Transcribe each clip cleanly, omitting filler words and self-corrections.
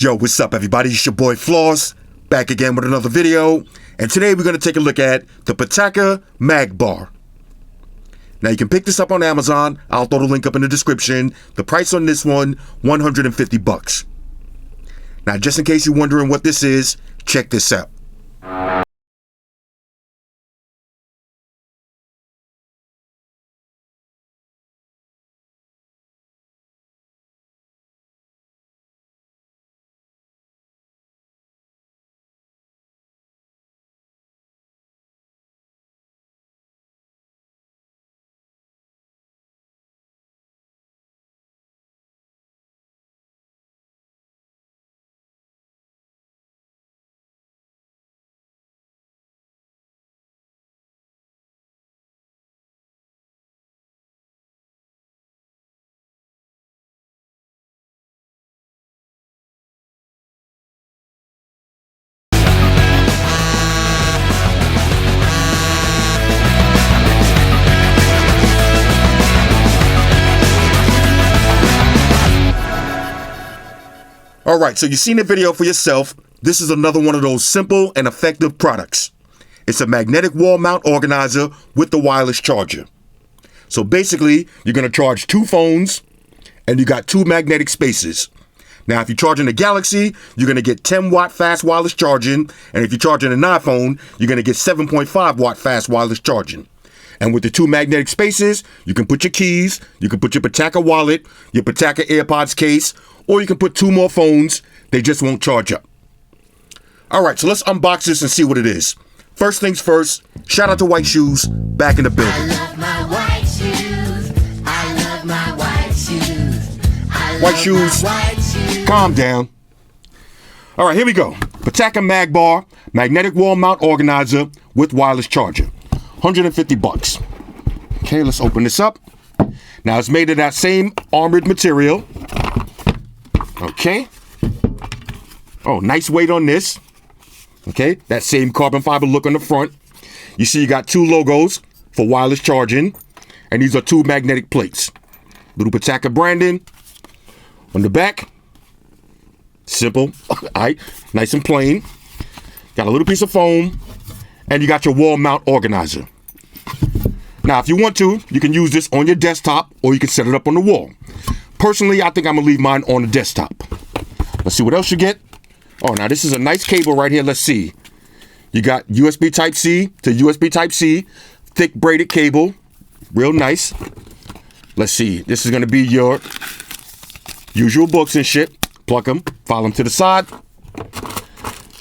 Yo, what's up everybody? It's your boy Floss, back again with another video. And today we're going to take a look at the Pitaka Mag Bar. Now you can pick this up on Amazon. I'll throw the link up in the description. The price on this one, $150. Now just in case you're wondering what this is, check this out. Alright, so you've seen the video for yourself. This is another one of those simple and effective products. It's a magnetic wall mount organizer with the wireless charger. So basically, you're going to charge two phones and you got two magnetic spaces. Now, if you're charging a Galaxy, you're going to get 10 watt fast wireless charging. And if you're charging an iPhone, you're going to get 7.5 watt fast wireless charging. And with the two magnetic spaces, you can put your keys, you can put your Pitaka wallet, your Pitaka AirPods case, or you can put two more phones. They just won't charge up. All right, so let's unbox this and see what it is. First things first, shout out to White Shoes, back in the building. I love my white shoes. I love my white shoes. I love White Shoes, my white shoes. calm down. All right, here we go. Pitaka Mag Bar, magnetic wall mount organizer with wireless charger. $150. Okay, let's open this up. Now it's made of that same armored material. Okay. Oh, nice weight on this. Okay, that same carbon fiber look on the front. You see you got two logos for wireless charging, and these are two magnetic plates. Little Pitaka branding on the back. Simple. All right, nice and plain. Got a little piece of foam, and you got your wall mount organizer. Now, if you want to, you can use this on your desktop or you can set it up on the wall. Personally, I think I'm gonna leave mine on the desktop. Let's see what else you get. Oh, now this is a nice cable right here. Let's see. You got USB Type-C to USB Type-C, thick braided cable, real nice. Let's see. This is gonna be your usual books and shit. Plug them, file them to the side.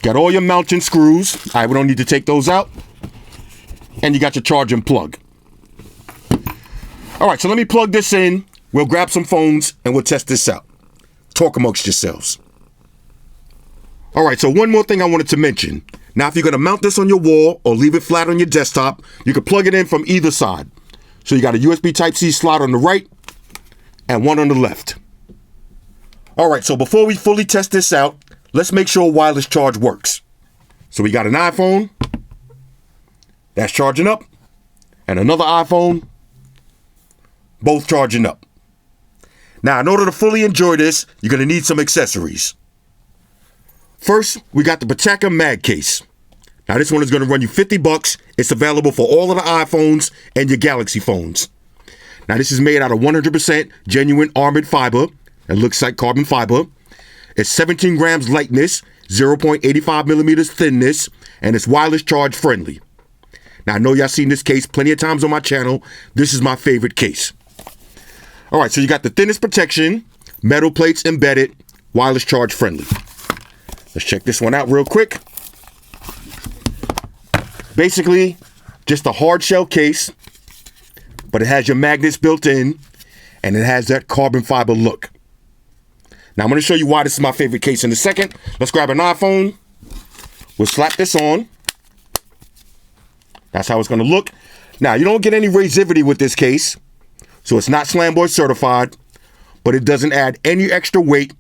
Got all your mounting screws. All right, we don't need to take those out. And you got your charging plug. All right, so let me plug this in. We'll grab some phones and we'll test this out. Talk amongst yourselves. All right, so one more thing I wanted to mention. Now, if you're gonna mount this on your wall or leave it flat on your desktop, you can plug it in from either side. So you got a USB Type-C slot on the right and one on the left. All right, so before we fully test this out, let's make sure wireless charge works. So we got an iPhone that's charging up and another iPhone, both charging up. Now, in order to fully enjoy this, you're gonna need some accessories. First, we got the Pitaka Mag case. Now, this one is gonna run you $50. It's available for all of the iPhones and your Galaxy phones. Now, this is made out of 100% genuine armored fiber. It looks like carbon fiber. It's 17 grams lightness, 0.85 millimeters thinness, and it's wireless charge friendly. Now, I know y'all seen this case plenty of times on my channel. This is my favorite case. All right, so you got the thinnest protection, metal plates embedded, wireless charge friendly. Let's check this one out real quick. Basically, just a hard shell case, but it has your magnets built in, and it has that carbon fiber look. Now, I'm going to show you why this is my favorite case in a second. Let's grab an iPhone. We'll slap this on. That's how it's going to look. Now, you don't get any razivity with this case. So it's not Slamboy certified, but it doesn't add any extra weight,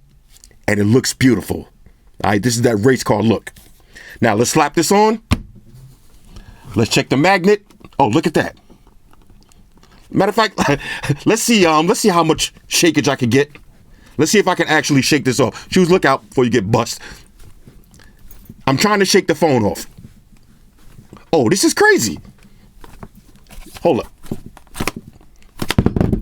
and it looks beautiful. All right, this is that race car look. Now let's slap this on. Let's check the magnet. Oh, look at that. Matter of fact, let's see how much shakage I can get. Let's see if I can actually shake this off. Shoes, look out before you get bust. I'm trying to shake the phone off. Oh, this is crazy. Hold up.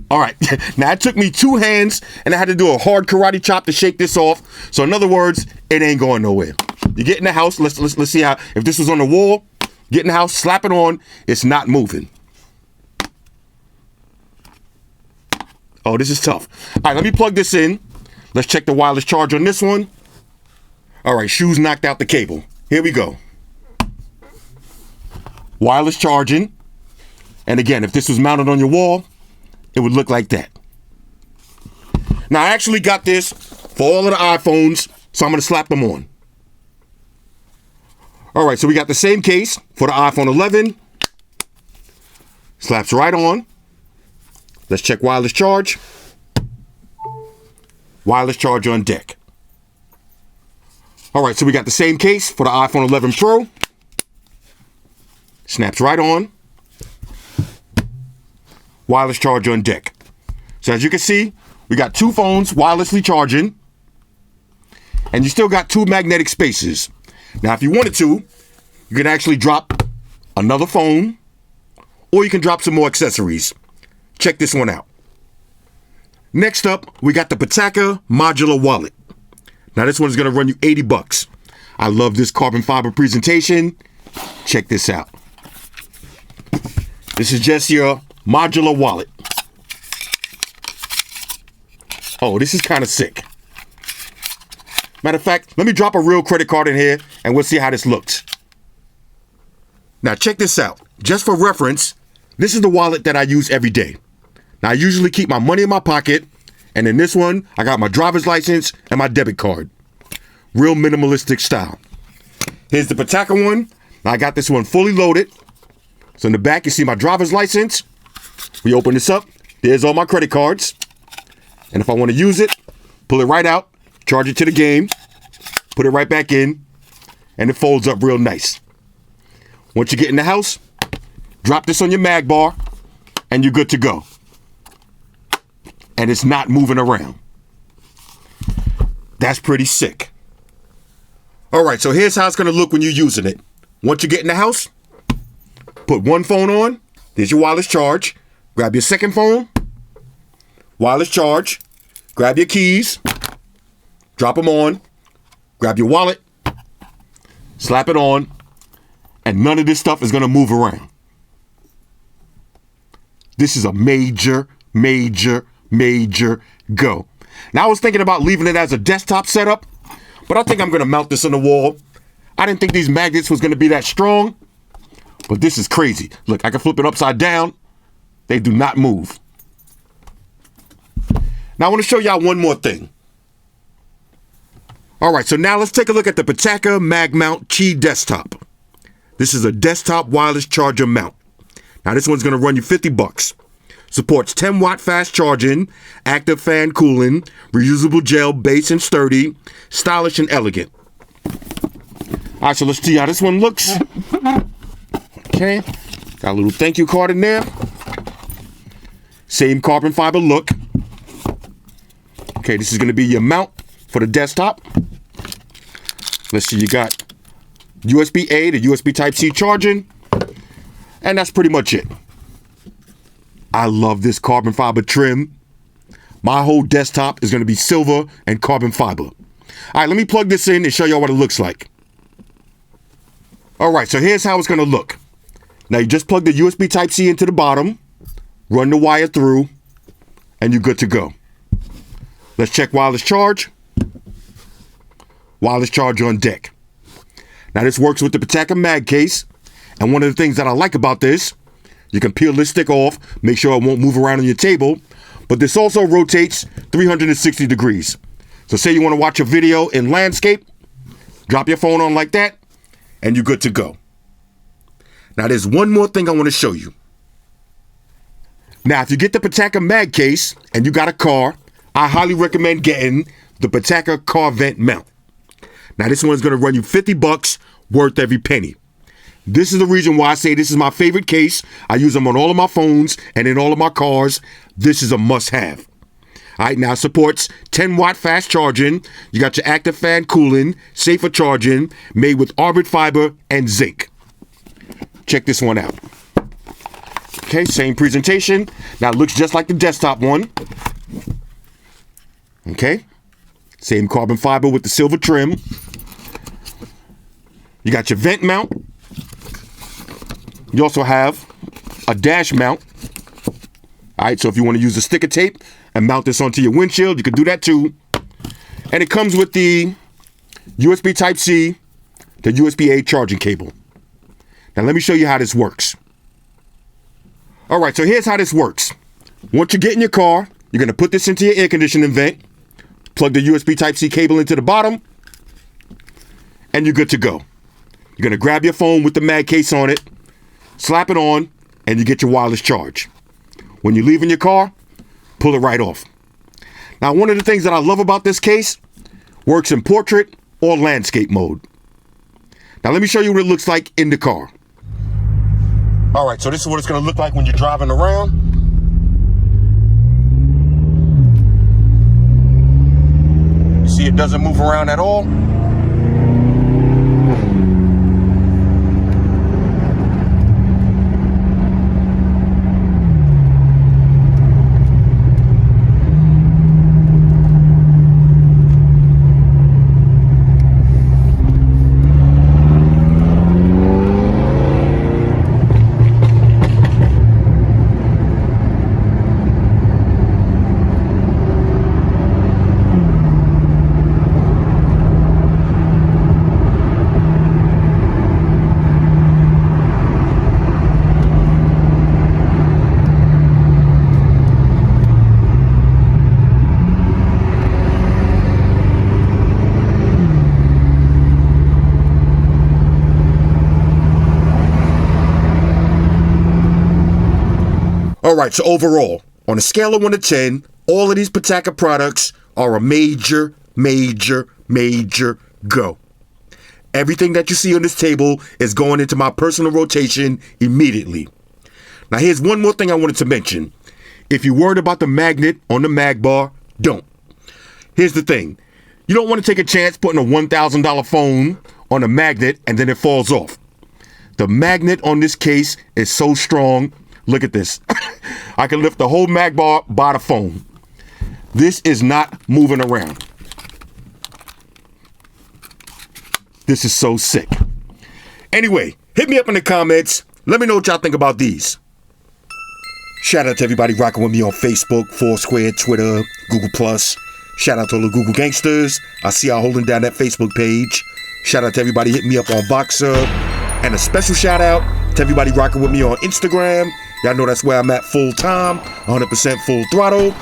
All right, now it took me 2 hands and I had to do a hard karate chop to shake this off. So in other words, it ain't going nowhere. You get in the house, let's see how, if this was on the wall, get in the house, slap it on, it's not moving. Oh, this is tough. All right, let me plug this in. Let's check the wireless charge on this one. All right, Shoes knocked out the cable. Here we go. Wireless charging. And again, if this was mounted on your wall, it would look like that. Now, I actually got this for all of the iPhones, so I'm going to slap them on. All right, so we got the same case for the iPhone 11. Slaps right on. Let's check wireless charge. Wireless charge on deck. All right, so we got the same case for the iPhone 11 Pro. Snaps right on. Wireless charge on deck. So as you can see, we got 2 phones wirelessly charging, and you still got 2 magnetic spaces. Now, if you wanted to, you can actually drop another phone, or you can drop some more accessories. Check this one out. Next up, we got the Pitaka Modular Wallet. Now, this one's gonna run you $80. I love this carbon fiber presentation. Check this out. This is just your modular wallet. Oh, this is kind of sick. Matter of fact, let me drop a real credit card in here and we'll see how this looks. Now check this out. Just for reference, this is the wallet that I use every day. Now I usually keep my money in my pocket, and in this one, I got my driver's license and my debit card. Real minimalistic style. Here's the Pitaka one. Now I got this one fully loaded. So in the back, you see my driver's license. We open this up. There's all my credit cards. And if I want to use it, pull it right out, charge it to the game, put it right back in, and it folds up real nice. Once you get in the house, drop this on your mag bar, and you're good to go. And it's not moving around. That's pretty sick. All right, so here's how it's going to look when you're using it. Once you get in the house, put one phone on. There's your wireless charge. Grab your second phone. Wireless charge. Grab your keys. Drop them on. Grab your wallet. Slap it on. And none of this stuff is going to move around. This is a major, major, major go. Now, I was thinking about leaving it as a desktop setup, but I think I'm going to mount this on the wall. I didn't think these magnets was going to be that strong, but this is crazy. Look, I can flip it upside down. They do not move. Now, I want to show y'all one more thing. All right, so now let's take a look at the Pitaka MagMount Qi Desktop. This is a desktop wireless charger mount. Now, this one's going to run you $50. Supports 10-watt fast charging, active fan cooling, reusable gel base and sturdy, stylish and elegant. All right, so let's see how this one looks. Okay, got a little thank you card in there. Same carbon fiber look. Okay, this is going to be your mount for the desktop. Let's see, you got USB-A to USB Type-C charging, and that's pretty much it. I love this carbon fiber trim. My whole desktop is going to be silver and carbon fiber. All right, let me plug this in and show y'all what it looks like. All right, so here's how it's going to look. Now, you just plug the USB Type-C into the bottom, run the wire through, and you're good to go. Let's check wireless charge. Wireless charge on deck. Now, this works with the Pitaka Mag case, and one of the things that I like about this, you can peel this stick off, make sure it won't move around on your table, but this also rotates 360 degrees. So say you want to watch a video in landscape, drop your phone on like that, and you're good to go. Now, there's one more thing I want to show you. Now, if you get the Pitaka Mag case and you got a car, I highly recommend getting the Pitaka Car Vent Mount. Now, this one's going to run you $50, worth every penny. This is the reason why I say this is my favorite case. I use them on all of my phones and in all of my cars. This is a must-have. All right, now it supports 10-watt fast charging. You got your active fan cooling, safer charging, made with Orbit fiber and zinc. Check this one out. Okay, same presentation. Now it looks just like the desktop one. Okay, same carbon fiber with the silver trim. You got your vent mount. You also have a dash mount. All right, so if you want to use a sticker tape and mount this onto your windshield, you can do that too. And it comes with the USB Type-C to USB-A charging cable. Now let me show you how this works. All right, so here's how this works. Once you get in your car, you're going to put this into your air conditioning vent, plug the USB Type-C cable into the bottom, and you're good to go. You're going to grab your phone with the mag case on it, slap it on, and you get your wireless charge. When you leave in your car, pull it right off. Now, one of the things that I love about this case, works in portrait or landscape mode. Now, let me show you what it looks like in the car. All right, so this is what it's going to look like when you're driving around. You see it doesn't move around at all. All right, so overall, on a scale of 1 to 10, all of these Pataka products are a major go. Everything that you see on this table is going into my personal rotation immediately. Now, here's one more thing I wanted to mention. If you're worried about the magnet on the mag bar, don't. Here's the thing. You don't want to take a chance putting a $1,000 phone on a magnet and then it falls off. The magnet on this case is so strong. Look at this. I can lift the whole mag bar by the phone. This is not moving around. This is so sick. Anyway, hit me up in the comments. Let me know what y'all think about these. Shout out to everybody rocking with me on Facebook, Foursquare, Twitter, Google+. Shout out to all the Google gangsters. I see y'all holding down that Facebook page. Shout out to everybody hitting me up on Voxer. And a special shout out to everybody rocking with me on Instagram. Y'all know that's where I'm at full time, 100% full throttle.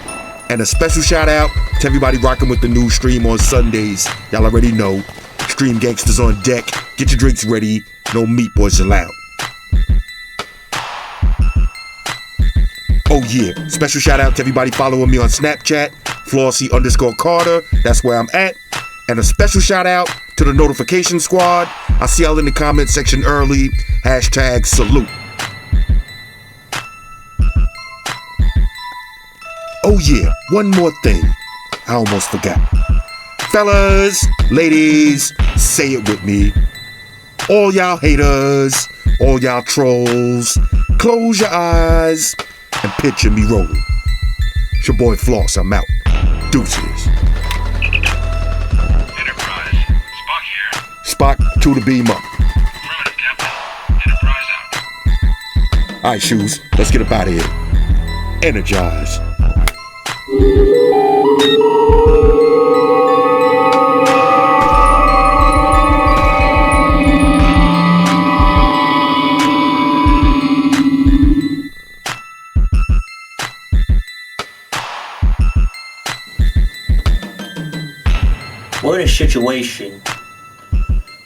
And a special shout out to everybody rocking with the new stream on Sundays. Y'all already know. Stream gangsters on deck. Get your drinks ready. No meat boys allowed. Oh yeah, special shout out to everybody following me on Snapchat, Flossie_Carter. That's where I'm at. And a special shout out to the notification squad. I see y'all in the comment section early. #salute. Oh yeah, one more thing. I almost forgot. Fellas, ladies, say it with me. All y'all haters, all y'all trolls, close your eyes and picture me rolling. It's your boy Floss, I'm out. Deuces. Enterprise, Spock here. Spock to the beam up. Affirmative, Captain. Enterprise out. Alright, Shoes, let's get up out of here. Energize. We're in a situation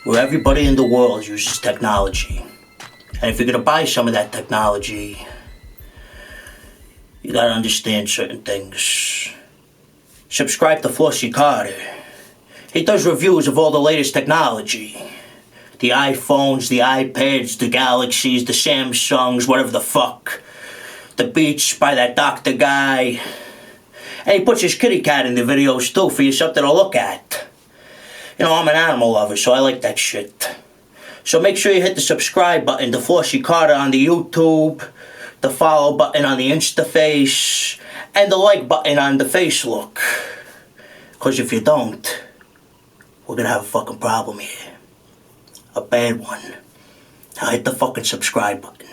where everybody in the world uses technology. And if you're gonna buy some of that technology, you gotta understand certain things. Subscribe to Flossie Carter. He does reviews of all the latest technology. The iPhones, the iPads, the Galaxies, the Samsungs, whatever the fuck. The Beats by that doctor guy. And he puts his kitty cat in the videos too for you something to look at. You know, I'm an animal lover, so I like that shit. So make sure you hit the subscribe button to Flossie Carter on the YouTube, the follow button on the Instaface, and the like button on the Facebook. Because if you don't, we're gonna have a fucking problem here. A bad one. Now hit the fucking subscribe button.